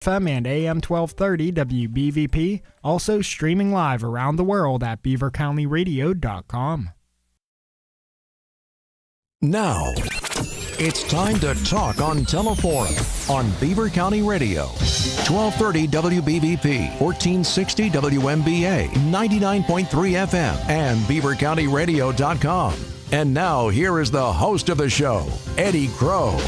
FM and AM 1230 WBVP, also streaming live around the world at beavercountyradio.com. Now, it's time to talk on Teleforum on Beaver County Radio. 1230 WBVP, 1460 WMBA, 99.3 FM, and beavercountyradio.com. And now, here is the host of the show, Eddy Crow.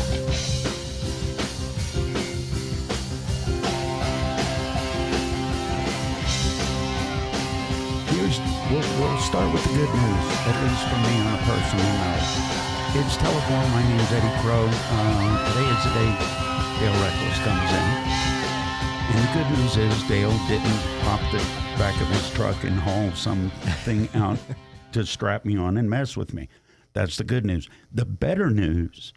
We'll start with the good news, at least for me on a personal note. It's Teleforum. My name is Eddy Crow. Today is the day Dale Reckless comes in. And the good news is Dale didn't pop the back of his truck and haul something out to strap me on and mess with me. That's the good news. The better news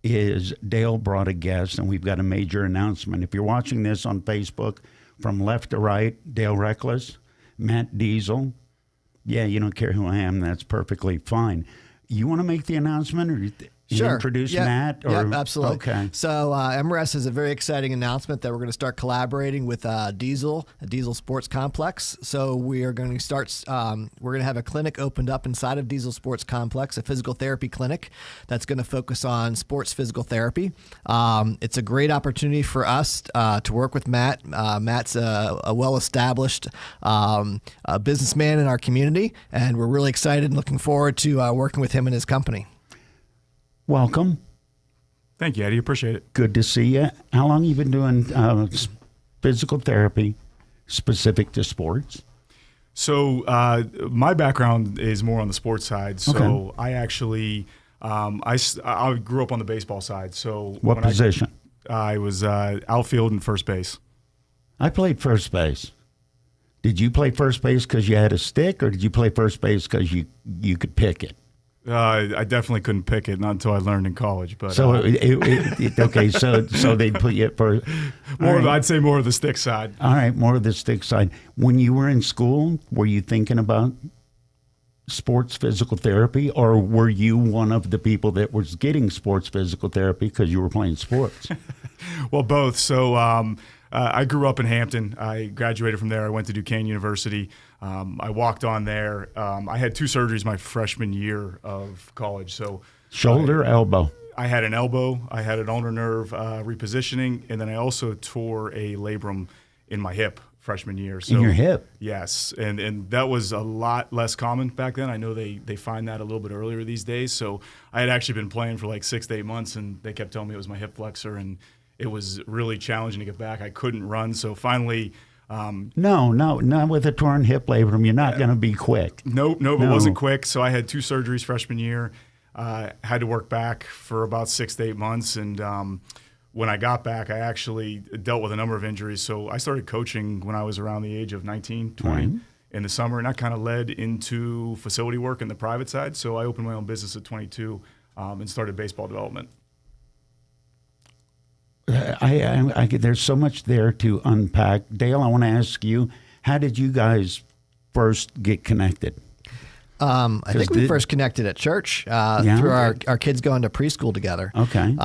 is Dale brought a guest, and we've got a major announcement. If you're watching this on Facebook, from left to right, Dale Reckless, Matt Diesel. Yeah, you don't care who I am. That's perfectly fine. You want to make the announcement or Sure. introduce Matt? Or? Yep, absolutely. Okay. So MRS has a very exciting announcement that we're going to start collaborating with Diesel, a Diesel Sports Complex. So we are going to start, we're going to have a clinic opened up inside of Diesel Sports Complex, a physical therapy clinic that's going to focus on sports physical therapy. It's a great opportunity for us to work with Matt. Matt's a well-established businessman in our community, and we're really excited and looking forward to working with him and his company. Welcome. Thank you, Eddie. Appreciate it. Good to see you. How long have you been doing physical therapy specific to sports? So my background is more on the sports side. So Okay. I actually, I grew up on the baseball side. So What position? I was outfield and first base. I played first base. Did you play first base because you had a stick, or did you play first base because you could pick it? I definitely couldn't pick it, not until I learned in college. But So okay, so they'd put you at first. I'd say more of the stick side. All right, more of the stick side. When you were in school, were you thinking about sports physical therapy, or were you one of the people that was getting sports physical therapy because you were playing sports? Well, both. So I grew up in Hampton. I graduated from there. I went to Duquesne University. I walked on there. I had 2 surgeries my freshman year of college. So Shoulder, elbow. I had an elbow. I had an ulnar nerve repositioning, and then I also tore a labrum in my hip freshman year. So, In your hip? Yes, and that was a lot less common back then. I know they find that a little bit earlier these days. So I had actually been playing for like 6 to 8 months, and they kept telling me it was my hip flexor, and it was really challenging to get back. I couldn't run, so finally. No, not with a torn hip labrum. You're not going to be quick. Nope, it wasn't quick. So I had 2 surgeries freshman year. Had to work back for about 6 to 8 months, and when I got back, I actually dealt with a number of injuries. So I started coaching when I was around the age of 19, 20 in the summer, and that kind of led into facility work in the private side. So I opened my own business at 22 and started baseball development. There's so much there to unpack. Dale, I want to ask you, how did you guys first get connected? I think we first connected at church through our kids going to preschool together. Okay.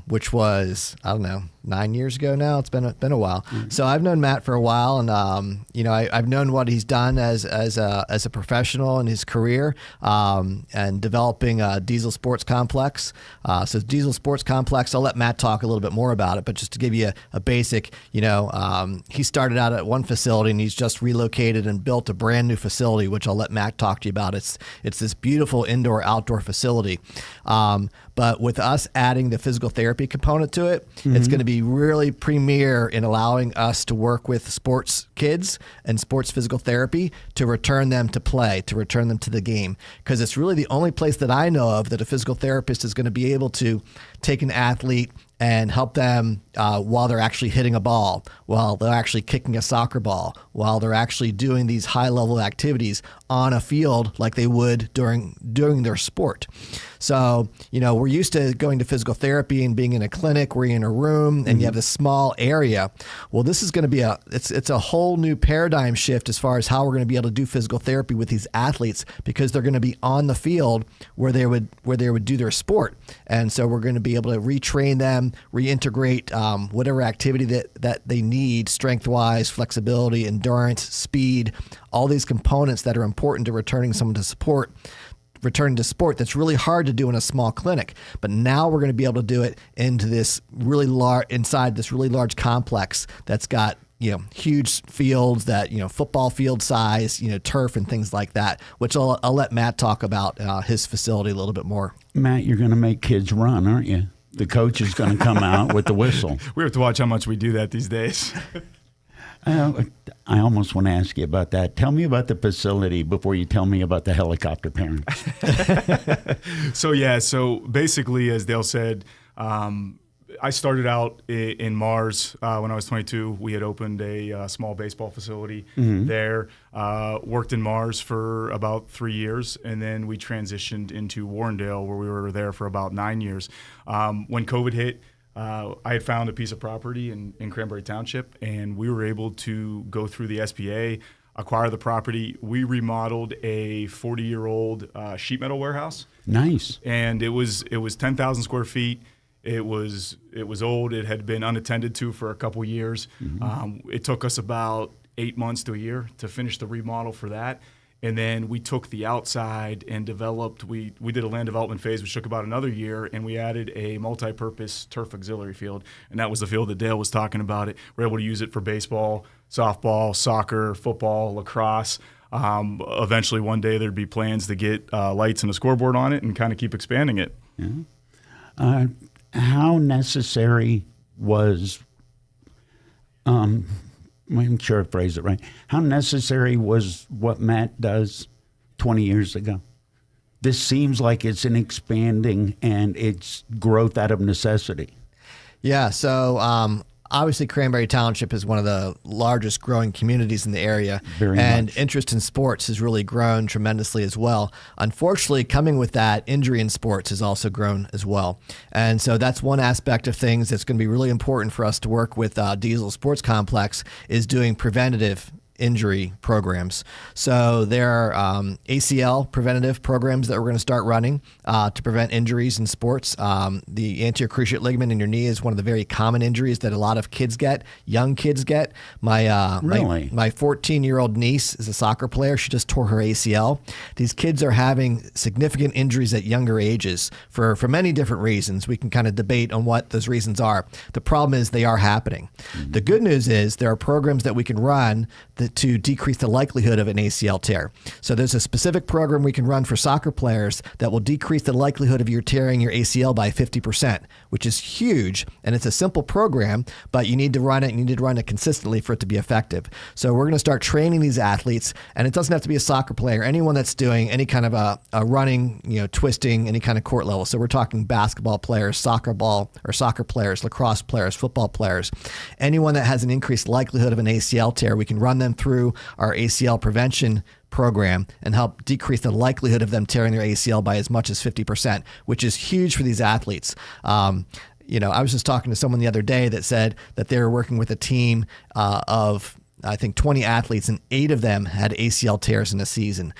Which was, I don't know, 9 years ago now. It's been a while. Mm-hmm. So I've known Matt for a while, and I've known what he's done as a professional in his career, and developing Diesel Sports Complex. So Diesel Sports Complex, I'll let Matt talk a little bit more about it, but just to give you a basic, he started out at one facility and he's just relocated and built a brand new facility, which I'll let Matt talk to you about. It's this beautiful indoor-outdoor facility. But with us adding the physical therapy component to it, it's going to be really premier in allowing us to work with sports kids and sports physical therapy to return them to play, to return them to the game. Because it's really the only place that I know of that a physical therapist is going to be able to take an athlete and help them while they're actually hitting a ball, while they're actually kicking a soccer ball, while they're actually doing these high-level activities on a field like they would during their sport. So, we're used to going to physical therapy and being in a clinic where you're in a room and you have this small area. Well, this is going to be it's a whole new paradigm shift as far as how we're going to be able to do physical therapy with these athletes, because they're going to be on the field where they would do their sport. And so we're going to be able to retrain them, reintegrate whatever activity that they need, strength-wise, flexibility, endurance, speed, all these components that are important to returning someone to sport that's really hard to do in a small clinic. But now we're going to be able to do it into this inside this really large complex that's got huge fields that football field size, turf and things like that, which I'll let Matt talk about his facility a little bit more. Matt, you're going to make kids run, aren't you? The coach is going to come out with the whistle. We have to watch how much we do that these days. I almost want to ask you about that. Tell me about the facility before you tell me about the helicopter parents. So basically, as Dale said, I started out in Mars when I was 22. We had opened a small baseball facility there, worked in Mars for about 3 years, and then we transitioned into Warrendale, where we were there for about 9 years. When COVID hit, I had found a piece of property in Cranberry Township, and we were able to go through the SBA, acquire the property. We remodeled a 40-year-old sheet metal warehouse. Nice. And it was 10,000 square feet. It was old. It had been unattended to for a couple years. It took us about 8 months to a year to finish the remodel for that. And then we took the outside and developed, we did a land development phase, which took about another year, and we added a multi-purpose turf auxiliary field. And that was the field that Dale was talking about. We're able to use it for baseball, softball, soccer, football, lacrosse. Eventually one day there'd be plans to get lights and a scoreboard on it and kind of keep expanding it. Yeah. How necessary was, I'm sure I phrased it right, how necessary was what Matt does 20 years ago? This seems like it's an expanding and it's growth out of necessity. Yeah, so obviously Cranberry Township is one of the largest growing communities in the area. Very and much. Interest in sports has really grown tremendously as well. Unfortunately, coming with that, injury in sports has also grown as well. And so that's one aspect of things that's going to be really important for us to work with Diesel Sports Complex, is doing preventative injury programs. So there are ACL preventative programs that we're going to start running to prevent injuries in sports. The anterior cruciate ligament in your knee is one of the very common injuries that a lot of kids get, young kids get. My 14-year-old niece is a soccer player. She just tore her ACL. These kids are having significant injuries at younger ages for many different reasons. We can kind of debate on what those reasons are. The problem is they are happening. The good news is there are programs that we can run to decrease the likelihood of an ACL tear. So there's a specific program we can run for soccer players that will decrease the likelihood of you tearing your ACL by 50%, which is huge. And it's a simple program, but you need to run it, and you need to run it consistently for it to be effective. So we're going to start training these athletes, and it doesn't have to be a soccer player, anyone that's doing any kind of a running, twisting, any kind of court level. So we're talking basketball players, soccer players, lacrosse players, football players, anyone that has an increased likelihood of an ACL tear. We can run them through our ACL prevention program and help decrease the likelihood of them tearing their ACL by as much as 50%, which is huge for these athletes. I was just talking to someone the other day that said that they were working with a team of, I think, 20 athletes, and 8 of them had ACL tears in a season.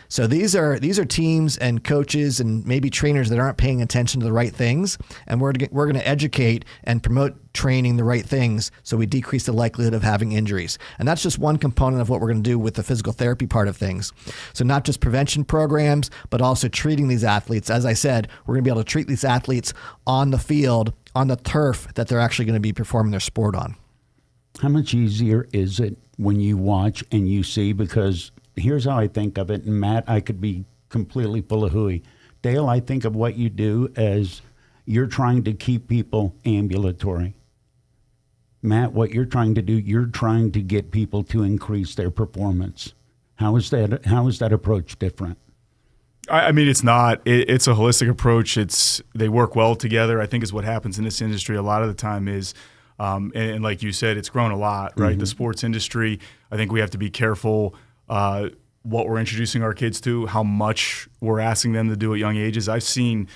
So these are teams and coaches and maybe trainers that aren't paying attention to the right things, and we're going to educate and promote training the right things so we decrease the likelihood of having injuries. And that's just one component of what we're going to do with the physical therapy part of things. So not just prevention programs, but also treating these athletes. As I said, we're going to be able to treat these athletes on the field, on the turf that they're actually going to be performing their sport on. How much easier is it when you watch and you see? Because here's how I think of it. And Matt, I could be completely full of hooey. Dale, I think of what you do as you're trying to keep people ambulatory. Matt, what you're trying to do, you're trying to get people to increase their performance. How is that approach different? I mean, it's not. It's a holistic approach. They work well together, I think, is what happens in this industry a lot of the time is, and like you said, it's grown a lot, right? Mm-hmm. The sports industry, I think we have to be careful what we're introducing our kids to, how much we're asking them to do at young ages. I've seen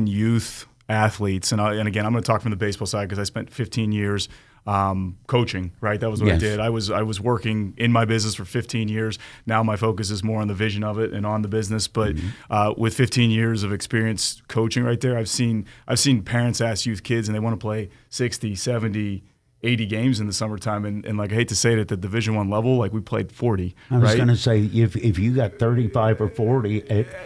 youth athletes, and again, I'm going to talk from the baseball side because I spent 15 years coaching, right? That was what I did. I was working in my business for 15 years. Now my focus is more on the vision of it and on the business. But with 15 years of experience coaching right there, I've seen parents ask youth kids, and they want to play 60, 70, 80 games in the summertime, and like I hate to say it, at the Division I level, like we played 40. I was right? going to say, if you got 35 or 40,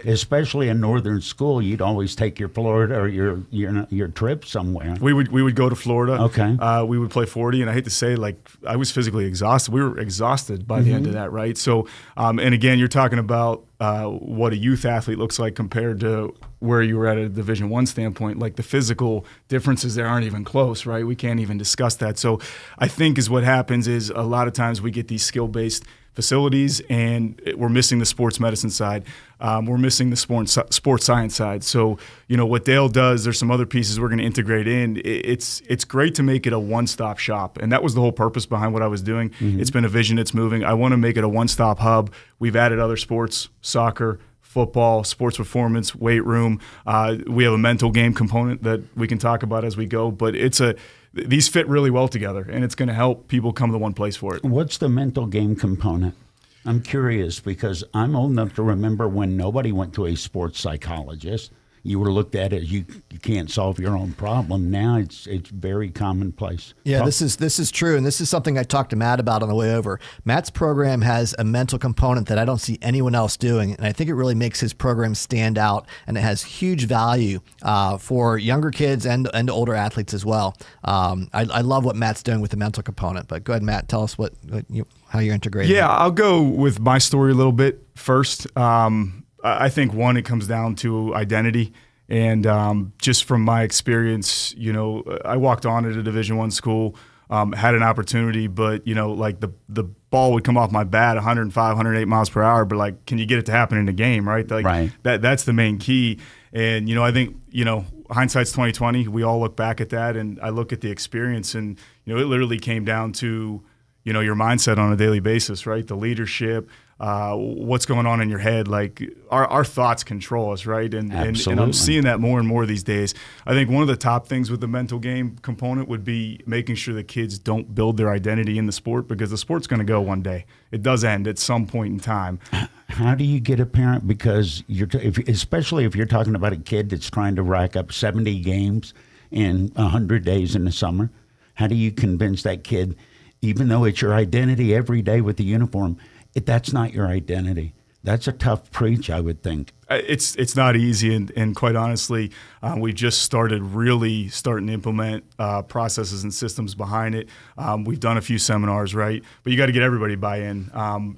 especially in northern school, you'd always take your Florida or your trip somewhere. We would go to Florida. Okay. We would play 40, and I hate to say, like I was physically exhausted. We were exhausted by the end of that, right? So, and again, you're talking about what a youth athlete looks like compared to where you were at a Division I standpoint. Like the physical differences there aren't even close, right? We can't even discuss that. So I think is what happens is a lot of times we get these skill-based facilities and we're missing the sports medicine side. We're missing the sports science side. So, what Dale does, there's some other pieces we're going to integrate in. It's great to make it a one-stop shop. And that was the whole purpose behind what I was doing. It's been a vision, it's moving. I want to make it a one-stop hub. We've added other sports, soccer, football, sports performance, weight room. We have a mental game component that we can talk about as we go, but these fit really well together, and it's going to help people come to one place for it. What's the mental game component? I'm curious because I'm old enough to remember when nobody went to a sports psychologist. You were looked at as you can't solve your own problem. Now it's very commonplace. Yeah, this is true, and this is something I talked to Matt about on the way over. Matt's program has a mental component that I don't see anyone else doing, and I think it really makes his program stand out, and it has huge value for younger kids and older athletes as well. I love what Matt's doing with the mental component, but go ahead, Matt, tell us how you're integrating. Yeah, I'll go with my story a little bit first. I think one, it comes down to identity, and just from my experience, I walked on at a Division I school, had an opportunity, but like the ball would come off my bat 105, 108 miles per hour, but like, can you get it to happen in a game, right? Like right. That's the main key, and I think hindsight's 20/20. We all look back at that, and I look at the experience, and it literally came down to your mindset on a daily basis, right? The leadership. What's going on in your head, like our thoughts control us, right? And I'm seeing that more and more these days. I think one of the top things with the mental game component would be making sure the kids don't build their identity in the sport, because the sport's going to go one day. It does end at some point in time. How do you get a parent, because especially if you're talking about a kid that's trying to rack up 70 games in 100 days in the summer, how do you convince that kid, even though it's your identity every day with the uniform, that's not your identity? That's a tough preach, I would think. It's not easy, and quite honestly, we just starting to implement processes and systems behind it. We've done a few seminars, right? But you got to get everybody buy-in.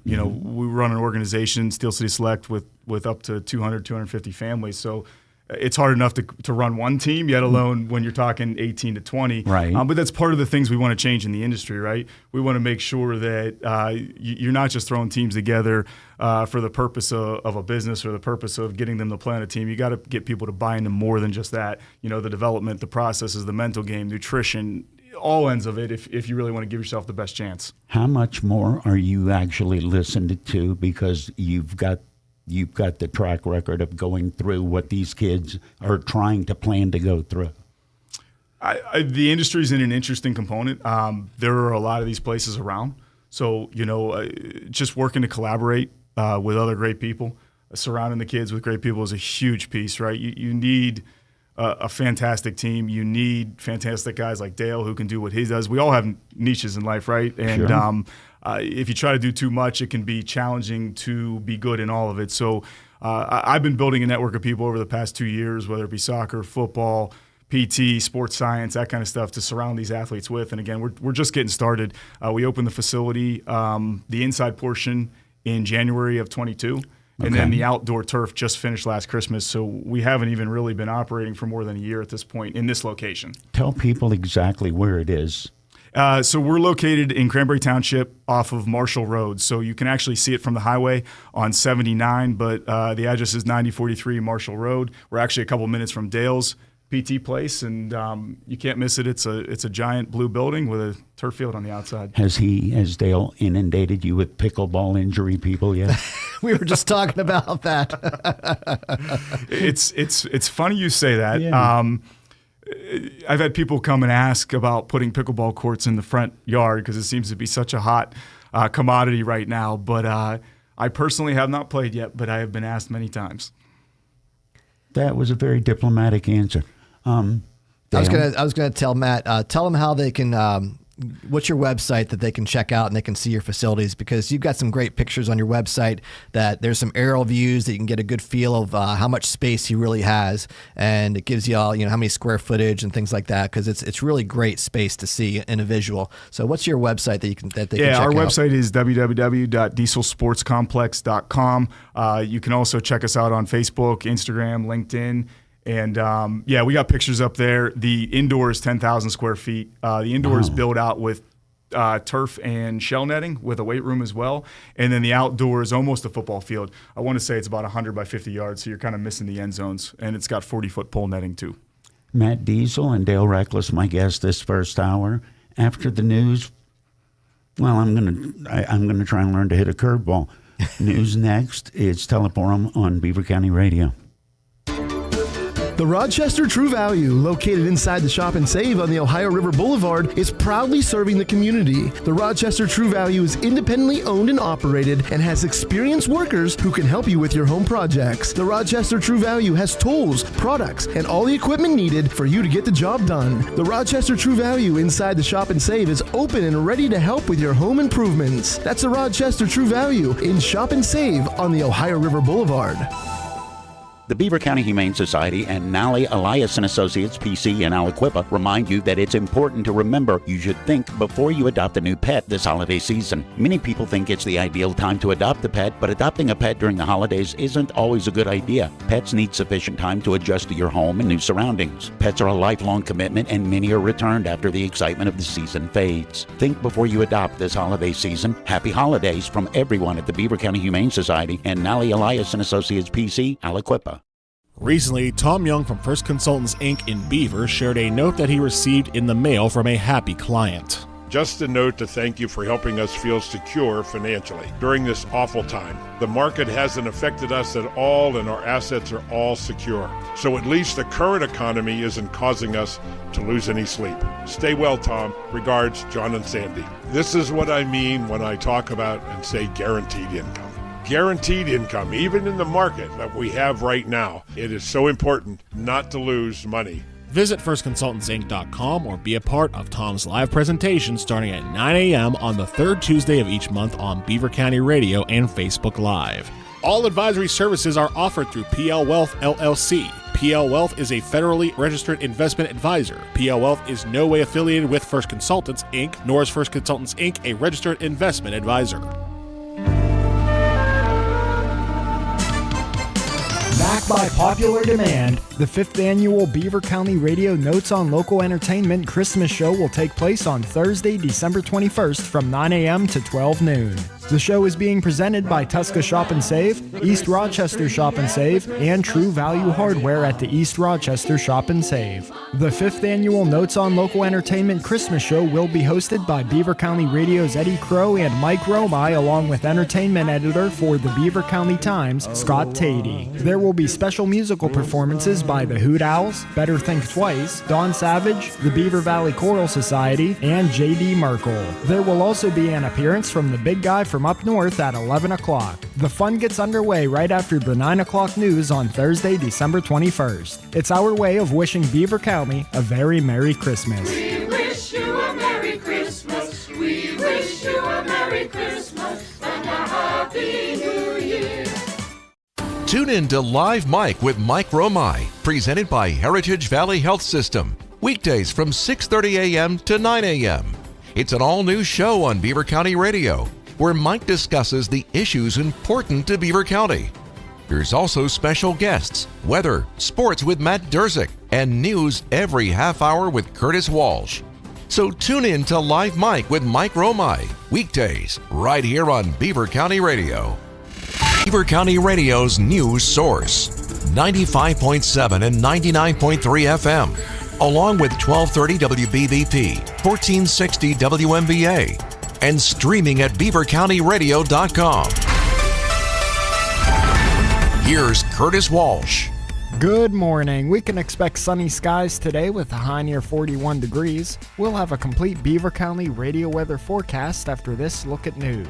We run an organization, Steel City Select, with up to 200, 250 families. So it's hard enough to run one team, yet alone when you're talking 18 to 20. Right. But that's part of the things we want to change in the industry, right? We want to make sure that you're not just throwing teams together for the purpose of a business or the purpose of getting them to play on a team. You got to get people to buy into more than just that. The development, the processes, the mental game, nutrition, all ends of it if you really want to give yourself the best chance. How much more are you actually listened to, because you've got the track record of going through what these kids are trying to plan to go through? The industry is in an interesting component. There are a lot of these places around. So, just working to collaborate with other great people, surrounding the kids with great people is a huge piece, right? You need a fantastic team. You need fantastic guys like Dale who can do what he does. We all have niches in life, right? And sure. If you try to do too much, it can be challenging to be good in all of it. So I've been building a network of people over the past 2 years, whether it be soccer, football, PT, sports science, that kind of stuff, to surround these athletes with. And again, we're just getting started. We opened the facility, the inside portion, in January of 22. And then the outdoor turf just finished last Christmas. So we haven't even really been operating for more than a year at this point in this location. Tell people exactly where it is. So we're located in Cranberry Township off of Marshall Road. So you can actually see it from the highway on 79, but the address is 9043 Marshall Road. We're actually a couple minutes from Dale's PT place, and you can't miss it. It's a giant blue building with a turf field on the outside. Has Dale inundated you with pickleball injury people yet? We were just talking about that. It's funny you say that. Yeah. I've had people come and ask about putting pickleball courts in the front yard because it seems to be such a hot commodity right now. But I personally have not played yet, but I have been asked many times. That was a very diplomatic answer. I was gonna tell Matt, tell them how they can. What's your website that they can check out and they can see your facilities, because you've got some great pictures on your website that there's some aerial views that you can get a good feel of how much space he really has, and it gives you all how many square footage and things like that, because it's really great space to see in a visual. So what's your website that they can check out? Yeah, our website is www.dieselsportscomplex.com. You can also check us out on Facebook, Instagram, LinkedIn. And we got pictures up there. The indoor is 10,000 square feet. The indoor is built out with turf and shell netting with a weight room as well. And then the outdoor is almost a football field. I want to say it's about 100 by 50 yards, so you're kind of missing the end zones. And it's got 40-foot pole netting too. Matt Diesel and Dale Reckless, my guest this first hour. After the news, well, I'm gonna try and learn to hit a curveball. News next. It's Teleforum on Beaver County Radio. The Rochester True Value, located inside the Shop and Save on the Ohio River Boulevard, is proudly serving the community. The Rochester True Value is independently owned and operated and has experienced workers who can help you with your home projects. The Rochester True Value has tools, products, and all the equipment needed for you to get the job done. The Rochester True Value inside the Shop and Save is open and ready to help with your home improvements. That's the Rochester True Value in Shop and Save on the Ohio River Boulevard. The Beaver County Humane Society and Nally Elias & Associates, PC in Aliquippa, remind you that it's important to remember you should think before you adopt a new pet this holiday season. Many people think it's the ideal time to adopt a pet, but adopting a pet during the holidays isn't always a good idea. Pets need sufficient time to adjust to your home and new surroundings. Pets are a lifelong commitment, and many are returned after the excitement of the season fades. Think before you adopt this holiday season. Happy holidays from everyone at the Beaver County Humane Society and Nally Elias & Associates, PC, Aliquippa. Recently, Tom Young from First Consultants, Inc. in Beaver shared a note that he received in the mail from a happy client. Just a note to thank you for helping us feel secure financially during this awful time. The market hasn't affected us at all and our assets are all secure. So at least the current economy isn't causing us to lose any sleep. Stay well, Tom. Regards, John and Sandy. This is what I mean when I talk about and say guaranteed income. Guaranteed income, even in the market that we have right now. It is so important not to lose money. Visit firstconsultantsinc.com or be a part of Tom's live presentation starting at 9 a.m. on the third Tuesday of each month on Beaver County Radio and Facebook Live. All advisory services are offered through PL Wealth, LLC. PL Wealth is a federally registered investment advisor. PL Wealth is no way affiliated with First Consultants, Inc., nor is First Consultants, Inc. a registered investment advisor. Back by popular demand, the 5th annual Beaver County Radio Notes on Local Entertainment Christmas Show will take place on Thursday, December 21st from 9 a.m. to 12 noon. The show is being presented by Tusca Shop and Save, East Rochester Shop and Save, and True Value Hardware at the East Rochester Shop and Save. The 5th annual Notes on Local Entertainment Christmas Show will be hosted by Beaver County Radio's Eddy Crow and Mike Romai, along with entertainment editor for the Beaver County Times, Scott Tatey. There will be special musical performances by the Hoot Owls, Better Think Twice, Don Savage, the Beaver Valley Choral Society, and J.D. Merkel. There will also be an appearance from the big guy from up north at 11 o'clock. The fun gets underway right after the 9 o'clock news on Thursday, December 21st. It's our way of wishing Beaver County a very Merry Christmas. We wish you a Merry Christmas. We wish you a Merry Christmas and a Happy New Year. Tune in to Live Mike with Mike Romai, presented by Heritage Valley Health System. Weekdays from 6:30 a.m. to 9 a.m. It's an all-new show on Beaver County Radio, where Mike discusses the issues important to Beaver County. There's also special guests, weather, sports with Matt Durzik, and news every half hour with Curtis Walsh. So tune in to Live Mike with Mike Romai, weekdays, right here on Beaver County Radio. Beaver County Radio's news source. 95.7 and 99.3 FM, along with 1230 WBVP, 1460 WMBA, and streaming at beavercountyradio.com. Here's Curtis Walsh. Good morning. We can expect sunny skies today with a high near 41 degrees. We'll have a complete Beaver County radio weather forecast after this look at news.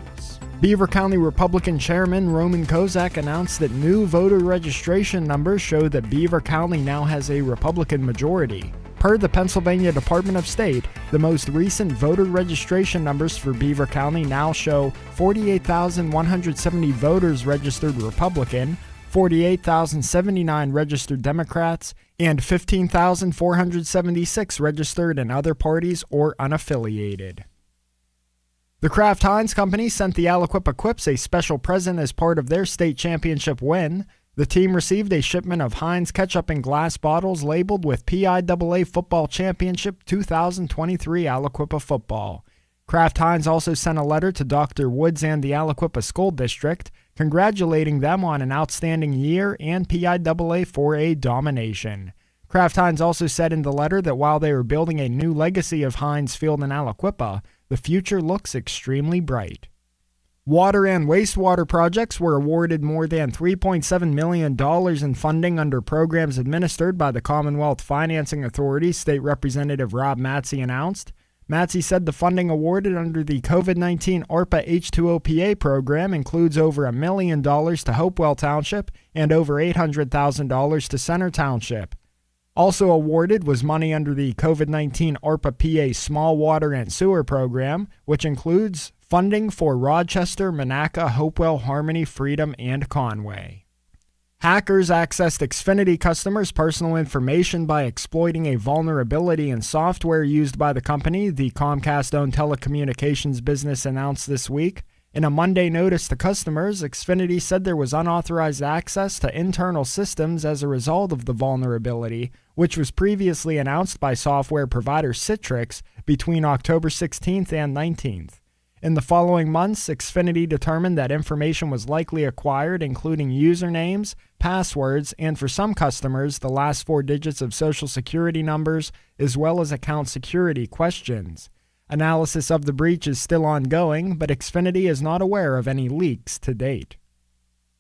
Beaver County Republican Chairman Roman Kozak announced that new voter registration numbers show that Beaver County now has a Republican majority. Per the Pennsylvania Department of State, the most recent voter registration numbers for Beaver County now show 48,170 voters registered Republican, 48,079 registered Democrats, and 15,476 registered in other parties or unaffiliated. The Kraft Heinz Company sent the Aliquippa Quips a special present as part of their state championship win. The team received a shipment of Heinz ketchup in glass bottles labeled with PIAA Football Championship 2023 Aliquippa football. Kraft Heinz also sent a letter to Dr. Woods and the Aliquippa School District, congratulating them on an outstanding year and PIAA 4A domination. Kraft Heinz also said in the letter that while they are building a new legacy of Heinz Field in Aliquippa, the future looks extremely bright. Water and wastewater projects were awarded more than $3.7 million in funding under programs administered by the Commonwealth Financing Authority, State Representative Rob Matsey announced. Matsey said the funding awarded under the COVID-19 ARPA H2OPA program includes over $1 million to Hopewell Township and over $800,000 to Center Township. Also awarded was money under the COVID-19 ARPA PA Small Water and Sewer Program, which includes funding for Rochester, Monaca, Hopewell, Harmony, Freedom, and Conway. Hackers accessed Xfinity customers' personal information by exploiting a vulnerability in software used by the company, the Comcast-owned telecommunications business announced this week. In a Monday notice to customers, Xfinity said there was unauthorized access to internal systems as a result of the vulnerability, which was previously announced by software provider Citrix between October 16th and 19th. In the following months, Xfinity determined that information was likely acquired, including usernames, passwords, and for some customers, the last 4 digits of social security numbers, as well as account security questions. Analysis of the breach is still ongoing, but Xfinity is not aware of any leaks to date.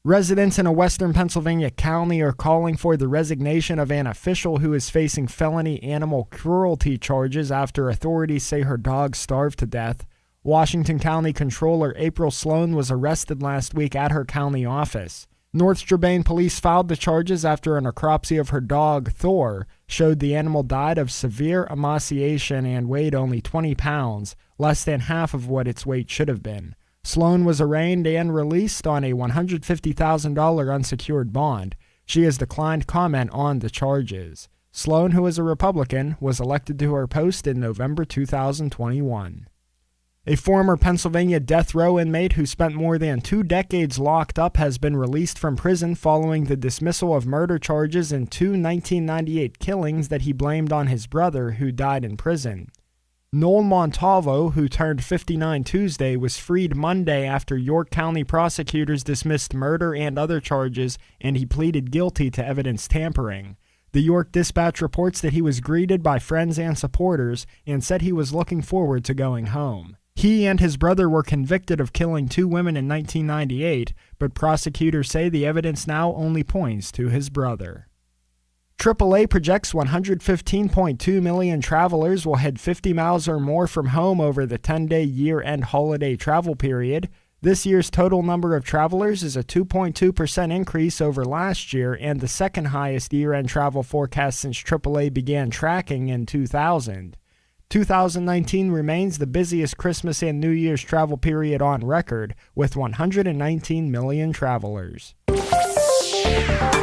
Residents in a western Pennsylvania county are calling for the resignation of an official who is facing felony animal cruelty charges after authorities say her dog starved to death. Washington County Controller April Sloan was arrested last week at her county office. North Strabane police filed the charges after a necropsy of her dog, Thor, showed the animal died of severe emaciation and weighed only 20 pounds, less than half of what its weight should have been. Sloan was arraigned and released on a $150,000 unsecured bond. She has declined comment on the charges. Sloan, who is a Republican, was elected to her post in November 2021. A former Pennsylvania death row inmate who spent more than 2 decades locked up has been released from prison following the dismissal of murder charges in 2 1998 killings that he blamed on his brother, who died in prison. Noel Montalvo, who turned 59 Tuesday, was freed Monday after York County prosecutors dismissed murder and other charges, and he pleaded guilty to evidence tampering. The York Dispatch reports that he was greeted by friends and supporters and said he was looking forward to going home. He and his brother were convicted of killing 2 women in 1998, but prosecutors say the evidence now only points to his brother. AAA projects 115.2 million travelers will head 50 miles or more from home over the 10-day year-end holiday travel period. This year's total number of travelers is a 2.2% increase over last year and the second highest year-end travel forecast since AAA began tracking in 2000. 2019 remains the busiest Christmas and New Year's travel period on record, with 119 million travelers.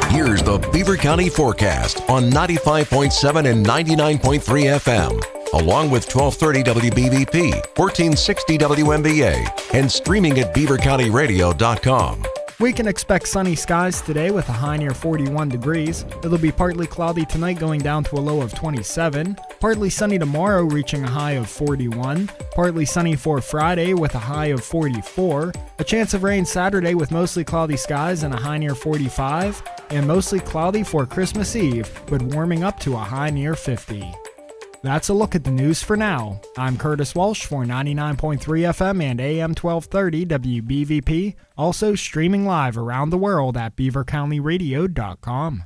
Here's the Beaver County forecast on 95.7 and 99.3 FM, along with 1230 WBVP, 1460 WMBA, and streaming at beavercountyradio.com. We can expect sunny skies today with a high near 41 degrees. It'll be partly cloudy tonight, going down to a low of 27. Partly sunny tomorrow, reaching a high of 41. Partly sunny for Friday with a high of 44. A chance of rain Saturday with mostly cloudy skies and a high near 45. and mostly cloudy for Christmas Eve, but warming up to a high near 50. That's a look at the news for now. I'm Curtis Walsh for 99.3 FM and AM 1230 WBVP, also streaming live around the world at beavercountyradio.com.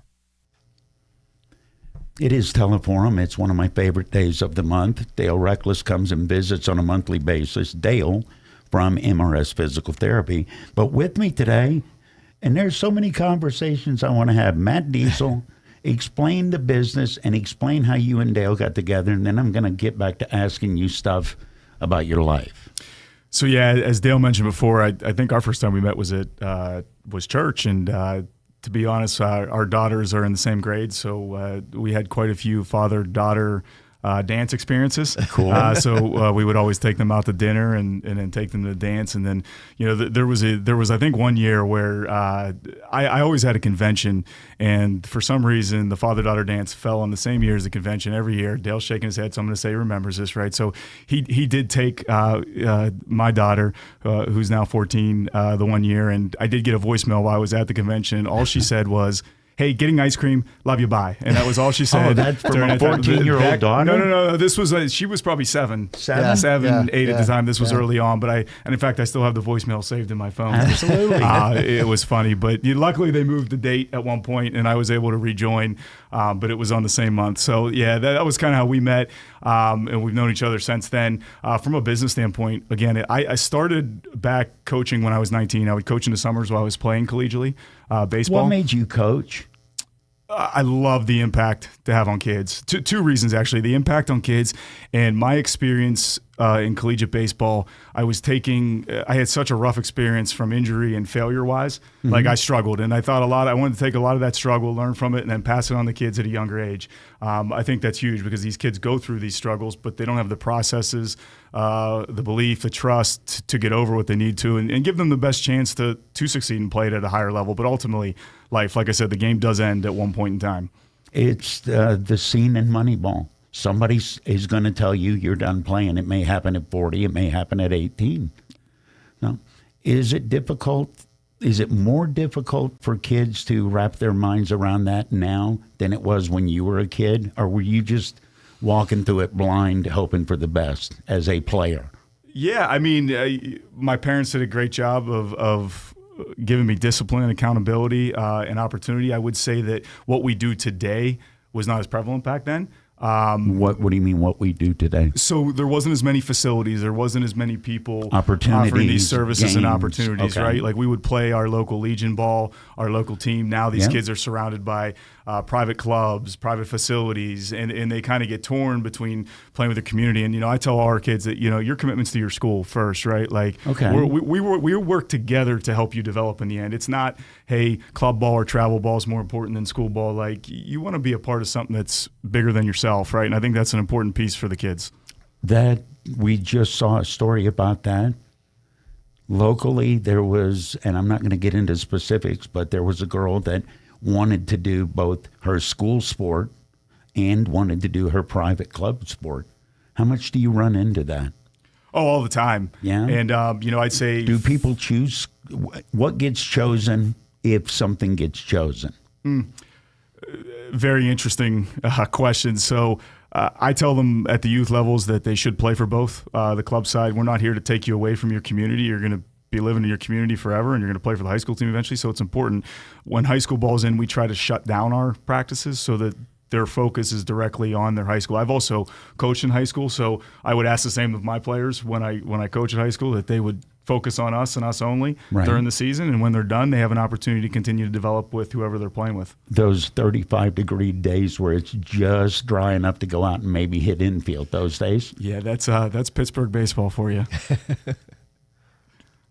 It is Teleforum. It's one of my favorite days of the month. Dale Reckless comes and visits on a monthly basis. Dale from MRS Physical Therapy. But with me today, and there's so many conversations I want to have, Matt Diesel. Explain the business and explain how you and Dale got together, and then I'm going to get back to asking you stuff about your life. So yeah, as Dale mentioned before, I think our first time we met was at church, and to be honest, our daughters are in the same grade, so we had quite a few father-daughter dance experiences. Cool. So we would always take them out to dinner and then take them to dance. And then, there was I think one year where I always had a convention, and for some reason the father-daughter dance fell on the same year as the convention every year. Dale's shaking his head, so I'm going to say he remembers this, right? So he did take my daughter, who's now 14, the one year, and I did get a voicemail while I was at the convention. All she said was, "Hey, getting ice cream, love you, bye." And that was all she said. Oh, that's from a 14-year-old daughter? No. This was, she was probably seven, eight at the time. This was early on, and in fact, I still have the voicemail saved in my phone. Absolutely. It was funny, but luckily they moved the date at one point, and I was able to rejoin, but it was on the same month. So yeah, that was kind of how we met, and we've known each other since then. From a business standpoint, again, I started back coaching when I was 19. I would coach in the summers while I was playing collegially baseball. What made you coach? I love the impact to have on kids. Two reasons, actually. The impact on kids and my experience in collegiate baseball. I had such a rough experience from injury and failure-wise. Mm-hmm. Like, I struggled, and I wanted to take a lot of that struggle, learn from it, and then pass it on to kids at a younger age. I think that's huge because these kids go through these struggles, but they don't have the processes, the belief, the trust to get over what they need to, and give them the best chance to succeed and play it at a higher level. But ultimately, life, like I said, the game does end at one point in time. It's the scene in Moneyball. Somebody is going to tell you you're done playing. It may happen at 40. It may happen at 18. No. Is it difficult? Is it more difficult for kids to wrap their minds around that now than it was when you were a kid? Or were you just walking through it blind, hoping for the best as a player? Yeah, I mean, my parents did a great job of giving me discipline, accountability, and opportunity. I would say that what we do today was not as prevalent back then. What do you mean what we do today? So there wasn't as many facilities. There wasn't as many people offering these services games, and opportunities, okay. right? Like, we would play our local Legion ball, our local team. Now these kids are surrounded by private clubs, private facilities, and they kind of get torn between playing with the community. And, I tell our kids that, your commitment's to your school first, right? Like, okay. we work together to help you develop in the end. It's not, hey, club ball or travel ball is more important than school ball. Like, you want to be a part of something that's bigger than yourself, right? And I think that's an important piece for the kids. That we just saw a story about that. Locally, there was, and I'm not going to get into specifics, but there was a girl that wanted to do both her school sport and wanted to do her private club sport. How much do you run into that? Oh, all the time. Yeah. And, I'd say... Do people choose? What gets chosen if something gets chosen? Very interesting question. So I tell them at the youth levels that they should play for both. The club side, we're not here to take you away from your community. You're going to be living in your community forever, and you're going to play for the high school team eventually. So it's important. When high school ball's in, we try to shut down our practices so that their focus is directly on their high school. I've also coached in high school, so I would ask the same of my players when I coach at high school, that they would focus on us and us only during the season, and when they're done, they have an opportunity to continue to develop with whoever they're playing with. Those 35-degree days where it's just dry enough to go out and maybe hit infield, those days? Yeah, that's Pittsburgh baseball for you.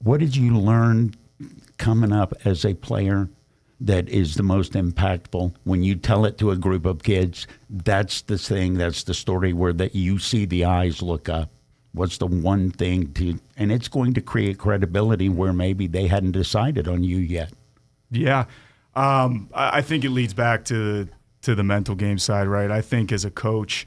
What did you learn coming up as a player that is the most impactful when you tell it to a group of kids? That's the thing, that's the story where that you see the eyes look up. What's the one thing and it's going to create credibility where maybe they hadn't decided on you yet. Yeah. I think it leads back to the mental game side, right? I think as a coach,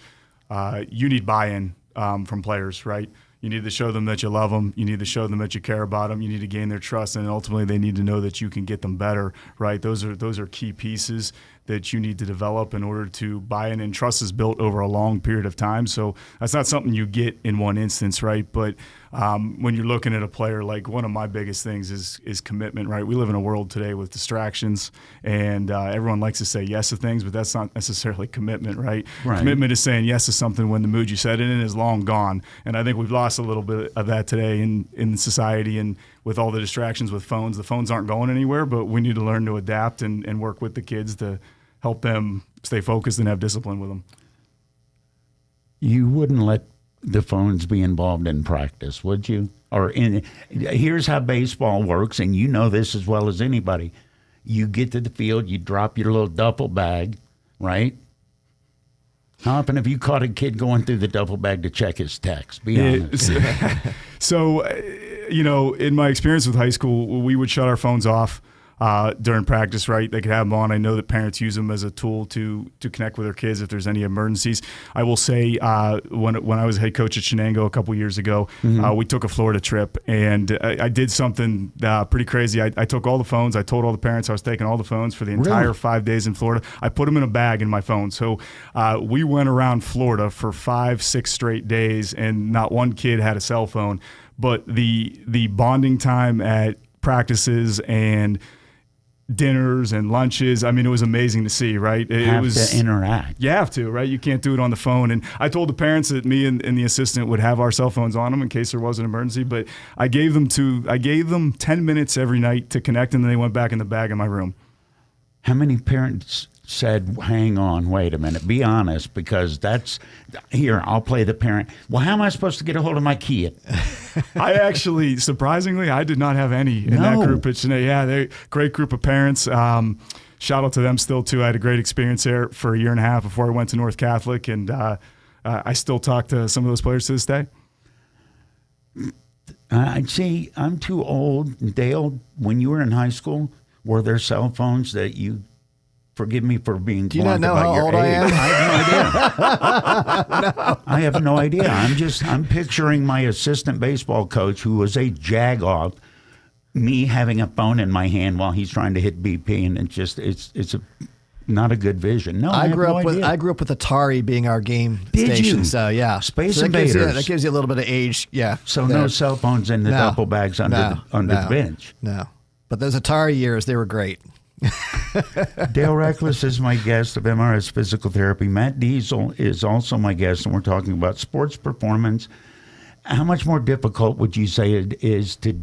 you need buy-in from players, right? You need to show them that you love them. You need to show them that you care about them. You need to gain their trust, and ultimately they need to know that you can get them better, right? Those are key pieces that you need to develop in order to buy in, and trust is built over a long period of time. So that's not something you get in one instance, right? But when you're looking at a player, like one of my biggest things is commitment, right? We live in a world today with distractions, and everyone likes to say yes to things, but that's not necessarily commitment, right? Commitment is saying yes to something when the mood you set it in is long gone. And I think we've lost a little bit of that today in society, and with all the distractions with phones. The phones aren't going anywhere, but we need to learn to adapt and work with the kids to help them stay focused and have discipline with them. You wouldn't let the phones be involved in practice, would you? Here's how baseball works, and you know this as well as anybody. You get to the field, you drop your little duffel bag, right? How often have you caught a kid going through the duffel bag to check his text? Be honest. So, in my experience with high school, we would shut our phones off during practice, right? They could have them on. I know that parents use them as a tool to connect with their kids if there's any emergencies. I will say when I was head coach at Shenango a couple years ago, we took a Florida trip, and I did something pretty crazy. I took all the phones. I told all the parents I was taking all the phones for the entire 5 days in Florida. I put them in a bag in my phone. So we went around Florida for 5-6 straight days, and not one kid had a cell phone. But the bonding time at practices and dinners and lunches, I mean, it was amazing to see, right? It was to interact. You have to, right? You can't do it on the phone. And I told the parents that me and the assistant would have our cell phones on them in case there was an emergency, but I gave them 10 minutes every night to connect, and then they went back in the bag in my room. How many parents said, hang on, wait a minute, be honest, because I'll play the parent. Well, how am I supposed to get a hold of my kid? I actually, surprisingly, I did not have any in that group. They're great group of parents. Shout out to them still, too. I had a great experience there for a year and a half before I went to North Catholic, and I still talk to some of those players to this day. I'd say I'm too old. Dale, when you were in high school, were there cell phones that you... Forgive me for being Do you not know how old I am? I have no idea. No. I have no idea. I'm picturing my assistant baseball coach, who was a jag-off, me having a phone in my hand while he's trying to hit BP, and it's not a good vision. No, I grew up with Atari being our game Did station. You? So yeah, Space Invaders. That gives you a little bit of age. Yeah. So no cell phones in the duffel bags under the bench. No, but those Atari years, they were great. Dale Reckless is my guest of MRS Physical Therapy. Matt Diesel is also my guest, and we're talking about sports performance. How much more difficult would you say it is to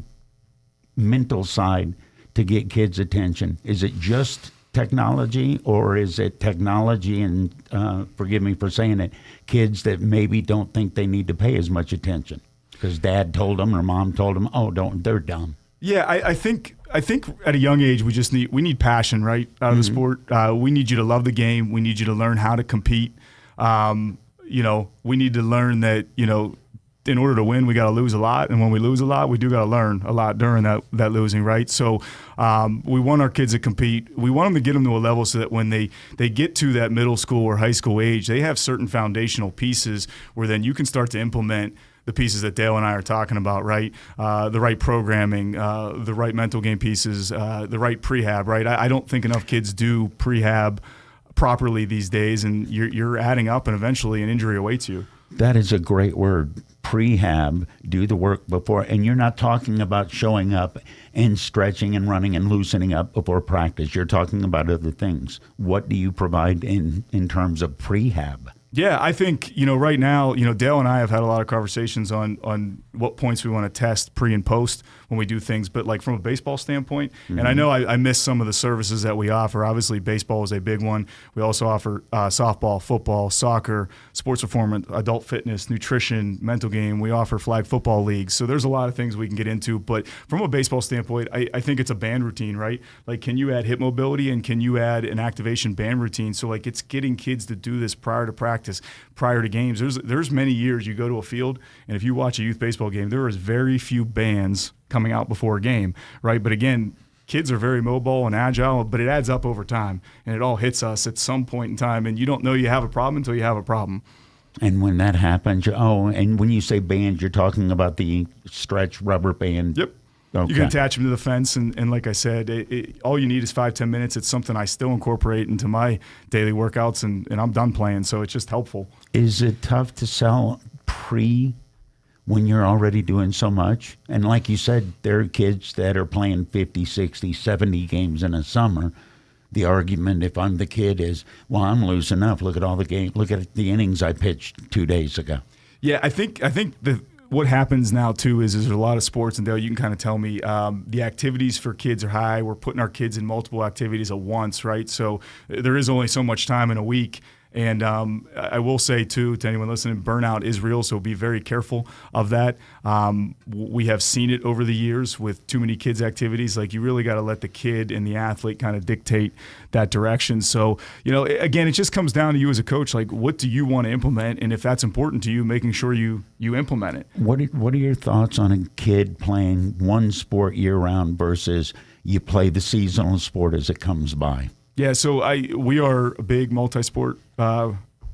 mental side to get kids' attention? Is it just technology, or is it technology and, forgive me for saying it, kids that maybe don't think they need to pay as much attention because dad told them or mom told them, they're dumb? Yeah, I think at a young age we need passion, right, out of the sport. We need you to love the game. We need you to learn how to compete. We need to learn that in order to win, we got to lose a lot, and when we lose a lot, we do got to learn a lot during that losing, right? So we want our kids to compete. We want them to get them to a level so that when they get to that middle school or high school age, they have certain foundational pieces where then you can start to implement the pieces that Dale and I are talking about, right? The right programming, the right mental game pieces, the right prehab, right? I don't think enough kids do prehab properly these days, and you're adding up, and eventually an injury awaits you. That is a great word. Prehab, do the work before, and you're not talking about showing up and stretching and running and loosening up before practice. You're talking about other things. What do you provide in terms of prehab? Yeah, I think, right now, Dale and I have had a lot of conversations on what points we want to test pre and post when we do things, but like from a baseball standpoint, and I know I miss some of the services that we offer. Obviously, baseball is a big one. We also offer softball, football, soccer, sports performance, adult fitness, nutrition, mental game. We offer flag football leagues. So there's a lot of things we can get into, but from a baseball standpoint, I think it's a band routine, right? Like, can you add hip mobility and can you add an activation band routine? So like it's getting kids to do this prior to practice, prior to games. There's many years you go to a field, and if you watch a youth baseball game, there is very few bands coming out before a game, right? But again, kids are very mobile and agile, but it adds up over time, and it all hits us at some point in time, and you don't know you have a problem until you have a problem. And when that happens, and when you say band, you're talking about the stretch rubber band. Yep. Okay. You can attach them to the fence, and like I said, all you need is 5-10 minutes. It's something I still incorporate into my daily workouts, and I'm done playing, so it's just helpful. Is it tough to sell when you're already doing so much? And like you said, there are kids that are playing 50, 60, 70 games in a summer. The argument, if I'm the kid, is, well, I'm losing up. Look at all the games. Look at the innings I pitched 2 days ago. Yeah, I think what happens now too is there's a lot of sports, and Dale, you can kind of tell me the activities for kids are high. We're putting our kids in multiple activities at once, right? So there is only so much time in a week. And I will say, too, to anyone listening, burnout is real, so be very careful of that. We have seen it over the years with too many kids' activities. Like, you really got to let the kid and the athlete kind of dictate that direction. So, again, it just comes down to you as a coach. Like, what do you want to implement? And if that's important to you, making sure you implement it. What are your thoughts on a kid playing one sport year-round versus you play the seasonal sport as it comes by? Yeah, so we are a big multi-sport.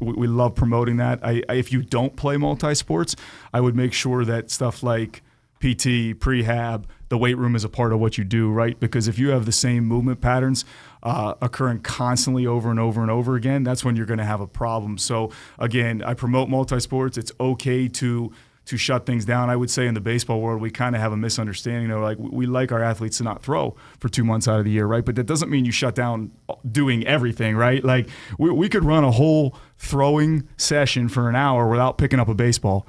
We love promoting that. If you don't play multi-sports, I would make sure that stuff like PT, prehab, the weight room is a part of what you do, right? Because if you have the same movement patterns occurring constantly over and over and over again, that's when you're going to have a problem. So again, I promote multi-sports. It's okay to shut things down. I would say in the baseball world, we kind of have a misunderstanding. Like, we like our athletes to not throw for 2 months out of the year, right? But that doesn't mean you shut down doing everything, right? Like, we could run a whole throwing session for an hour without picking up a baseball,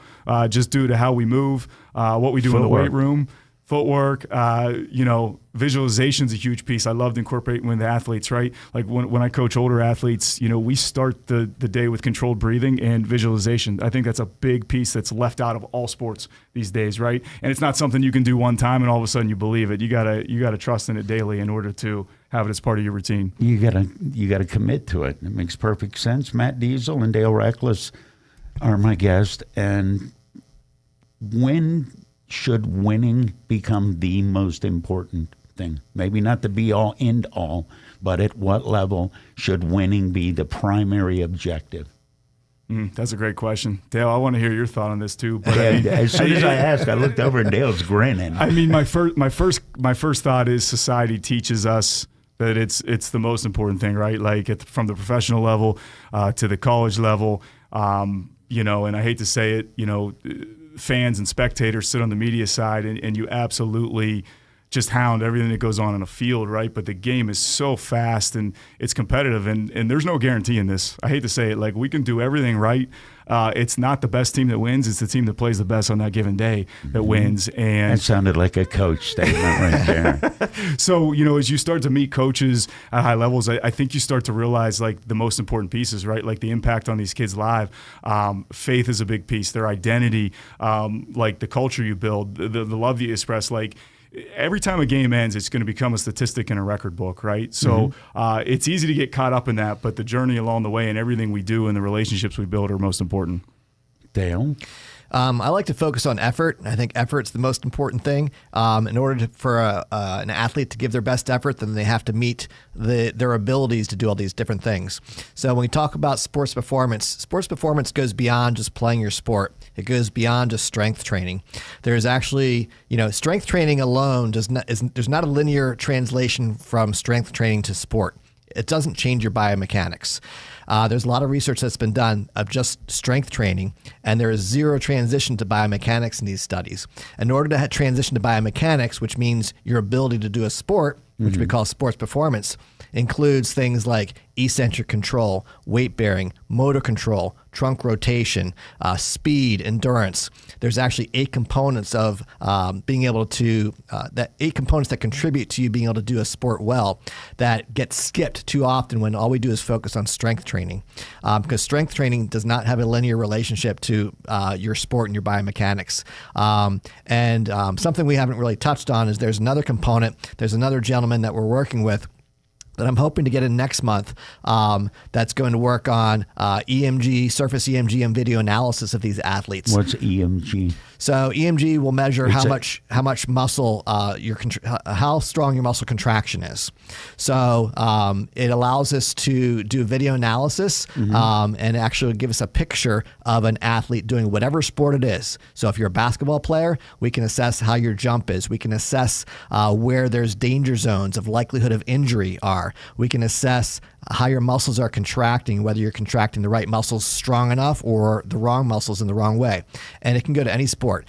just due to how we move, what we do in the weight room. Footwork, visualization is a huge piece. I love to incorporate with the athletes, right? Like when I coach older athletes, we start the day with controlled breathing and visualization. I think that's a big piece that's left out of all sports these days, right? And it's not something you can do one time and all of a sudden you believe it. You gotta trust in it daily in order to have it as part of your routine. You gotta commit to it. It makes perfect sense. Matt Diesel and Dale Reckless are my guest. And when should winning become the most important thing? Maybe not the be-all, end-all, but at what level should winning be the primary objective? That's a great question. Dale, I want to hear your thought on this too. But as soon as I asked, I looked over and Dale's grinning. I mean, my first thought is society teaches us that it's the most important thing, right? Like from the professional level to the college level, and I hate to say it, fans and spectators sit on the media side and you absolutely just hound everything that goes on in a field, right? But the game is so fast and it's competitive and there's no guarantee in this. I hate to say it, like we can do everything right. It's not the best team that wins. It's the team that plays the best on that given day that wins. And that sounded like a coach statement right there. So, as you start to meet coaches at high levels, I think you start to realize like the most important pieces, right? Like the impact on these kids' lives. Faith is a big piece. Their identity, like the culture you build, the love that you express, like every time a game ends, it's going to become a statistic in a record book, right? So it's easy to get caught up in that, but the journey along the way and everything we do and the relationships we build are most important. Dale? I like to focus on effort. I think effort's the most important thing. In order for an athlete to give their best effort, then they have to meet their abilities to do all these different things. So when we talk about sports performance goes beyond just playing your sport. It goes beyond just strength training. There's actually, strength training alone there's not a linear translation from strength training to sport. It doesn't change your biomechanics. There's a lot of research that's been done of just strength training, and there is zero transition to biomechanics in these studies. In order to transition to biomechanics, which means your ability to do a sport, which we call sports performance, includes things like eccentric control, weight bearing, motor control, trunk rotation, speed, endurance. There's actually 8 components of being able to, 8 components that contribute to you being able to do a sport well that get skipped too often when all we do is focus on strength training. Because strength training does not have a linear relationship to your sport and your biomechanics. Something we haven't really touched on is there's another component, there's another gentleman that we're working with that I'm hoping to get in next month that's going to work on EMG, surface EMG, and video analysis of these athletes. What's EMG? So EMG will measure It's how much muscle how strong your muscle contraction is. So it allows us to do video analysis and actually give us a picture of an athlete doing whatever sport it is. So if you're a basketball player, we can assess how your jump is. We can assess where there's danger zones of likelihood of injury are. We can assess how your muscles are contracting, whether you're contracting the right muscles strong enough or the wrong muscles in the wrong way. And it can go to any sport.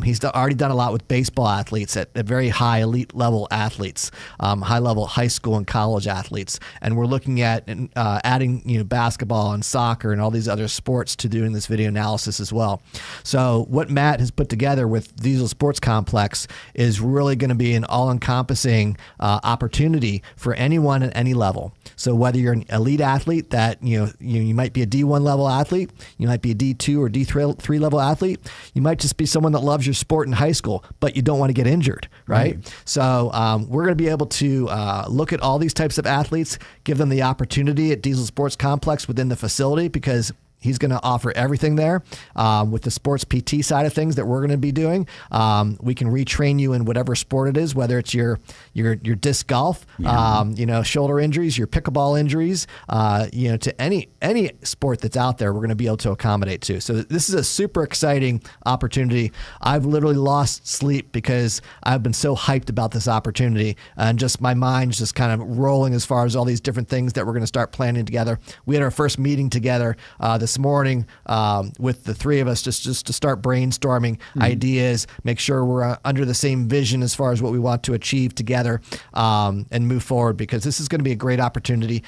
He's already done a lot with baseball athletes at very high elite level athletes, high level high school and college athletes. And we're looking at adding basketball and soccer and all these other sports to doing this video analysis as well. So what Matt has put together with Diesel Sports Complex is really going to be an all-encompassing opportunity for anyone at any level. So whether you're an elite athlete that you might be a D1 level athlete, you might be a D2 or D3 level athlete, you might just be someone that loves your sport in high school, but you don't want to get injured, right? So we're going to be able to look at all these types of athletes, give them the opportunity at Diesel Sports Complex within the facility, because he's going to offer everything there. With the sports PT side of things that we're going to be doing, we can retrain you in whatever sport it is, whether it's your disc golf, shoulder injuries, your pickleball injuries, to any sport that's out there, we're going to be able to accommodate to. So this is a super exciting opportunity. I've literally lost sleep because I've been so hyped about this opportunity, and just my mind's just kind of rolling as far as all these different things that we're going to start planning together. We had our first meeting together this morning with the three of us just to start brainstorming ideas, make sure we're under the same vision as far as what we want to achieve together, and move forward, because this is going to be a great opportunity.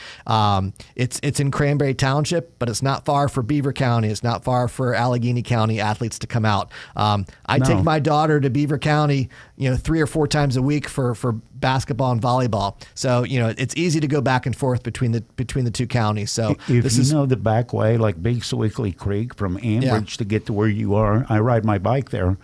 It's in Cranberry Township, but it's not far for Beaver County. It's not far for Allegheny County athletes to come out. I take my daughter to Beaver County 3 or 4 times a week for basketball and volleyball. So it's easy to go back and forth between the two counties. So if you know the back way, like Big Sewickley Creek from Ambridge to get to where you are, I ride my bike there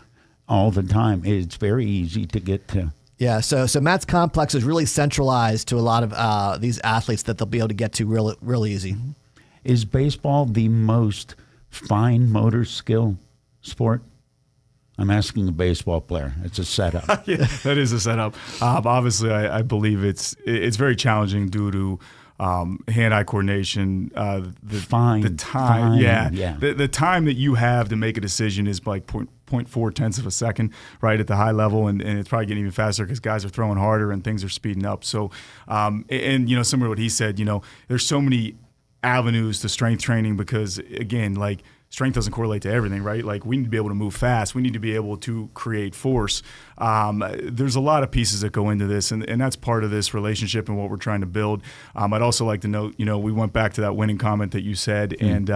all the time. It's very easy to get to. Yeah, so Matt's complex is really centralized to a lot of these athletes that they'll be able to get to real easy. Is baseball the most fine motor skill sport? I'm asking a baseball player. It's a setup. Yeah, that is a setup. Obviously, I believe it's very challenging due to hand-eye coordination. The time, the time that you have to make a decision is like 0.4 tenths of a second, right, at the high level, and it's probably getting even faster because guys are throwing harder and things are speeding up. So, and similar to what he said, there's so many avenues to strength training because, again, like, strength doesn't correlate to everything, right? Like, we need to be able to move fast. We need to be able to create force. There's a lot of pieces that go into this, and that's part of this relationship and what we're trying to build. I'd also like to note, we went back to that winning comment that you said, and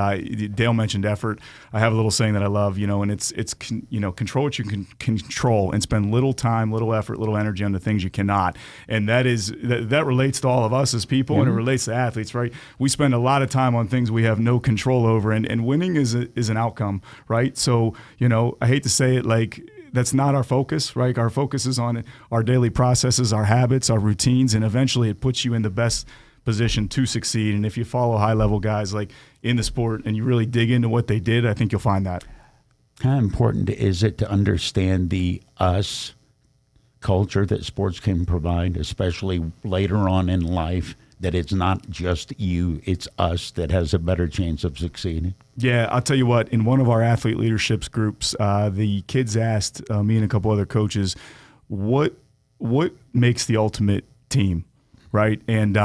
Dale mentioned effort. I have a little saying that I love, and it's control what you can control and spend little time, little effort, little energy on the things you cannot. And that relates to all of us as people, and it relates to athletes, right? We spend a lot of time on things we have no control over, and winning is an outcome, right? So, I hate to say it, like, that's not our focus, right? Our focus is on our daily processes, our habits, our routines, and eventually it puts you in the best position to succeed. And if you follow high-level guys like in the sport and you really dig into what they did, I think you'll find that. How important is it to understand the us culture that sports can provide, especially later on in life, that it's not just you, it's us that has a better chance of succeeding? Yeah, I'll tell you what, in one of our athlete leaderships groups, the kids asked me and a couple other coaches, what makes the ultimate team, right? And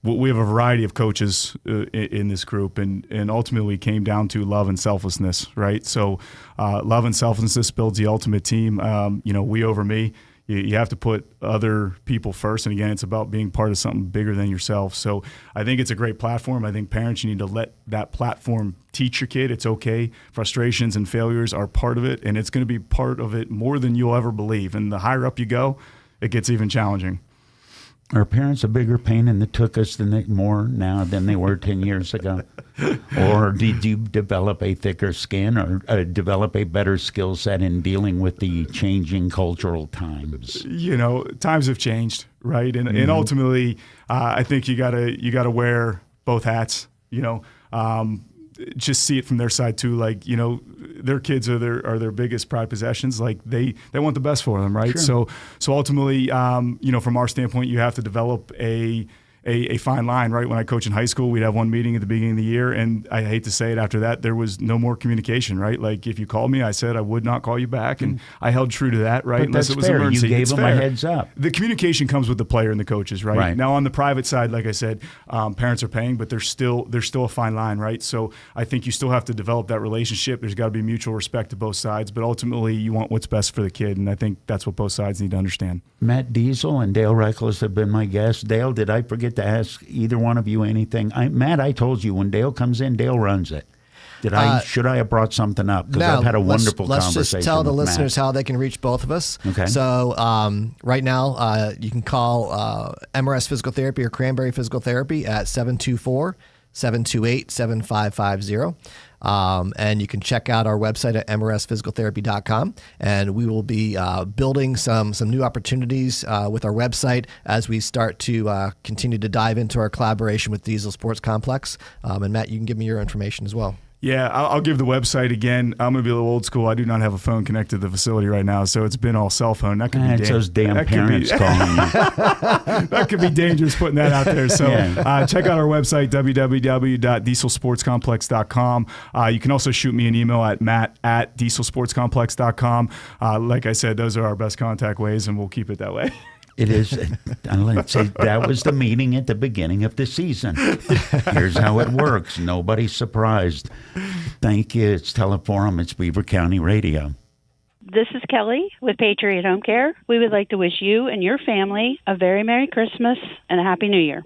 we have a variety of coaches in this group, and ultimately it came down to love and selflessness, right? So love and selflessness builds the ultimate team. We over me. You have to put other people first. And again, it's about being part of something bigger than yourself. So I think it's a great platform. I think parents, you need to let that platform teach your kid it's okay. Frustrations and failures are part of it, and it's going to be part of it more than you'll ever believe. And the higher up you go, it gets even challenging. Are parents a bigger pain in the tuchus more now than they were 10 years ago? Or did you develop a thicker skin or develop a better skill set in dealing with the changing cultural times? Times have changed, right? And ultimately, I think you gotta wear both hats. Just see it from their side too. Like, their kids are their biggest prized possessions. Like they want the best for them, right? Sure. So ultimately, from our standpoint, you have to develop a fine line, right? When I coach in high school, we'd have one meeting at the beginning of the year, and I hate to say it, after that, there was no more communication, right? Like if you called me, I said I would not call you back, and I held true to that, right? But Unless that's it was fair. an emergency. You gave It's them fair. a heads up. The communication comes with the player and the coaches, right? Right. Now on the private side, like I said, parents are paying, but there's still a fine line, right? So I think you still have to develop that relationship. There's got to be mutual respect to both sides, but ultimately you want what's best for the kid, and I think that's what both sides need to understand. Matt Diesel and Dale Reckless have been my guests. Dale, did I forget to ask either one of you anything? Matt, I told you when Dale comes in, Dale runs it. Should I have brought something up? Because I've had a wonderful conversation. Let's just tell the with listeners Matt. how they can reach both of us. Okay. So right now, you can call MRS Physical Therapy or Cranberry Physical Therapy at 724-728-7550. And you can check out our website at mrsphysicaltherapy.com, and we will be building some new opportunities with our website as we start to continue to dive into our collaboration with Diesel Sports Complex. And Matt, you can give me your information as well. Yeah, I'll give the website again. I'm going to be a little old school. I do not have a phone connected to the facility right now, so it's been all cell phone. That could be It's those damn parents calling you. That could be dangerous putting that out there. So check out our website, www.dieselsportscomplex.com. You can also shoot me an email at matt@dieselsportscomplex.com. Like I said, those are our best contact ways, and we'll keep it that way. It is. Let's say that was the meeting at the beginning of the season. Here's how it works. Nobody's surprised. Thank you. It's Teleforum. It's Beaver County Radio. This is Kelly with Patriot Home Care. We would like to wish you and your family a very Merry Christmas and a Happy New Year.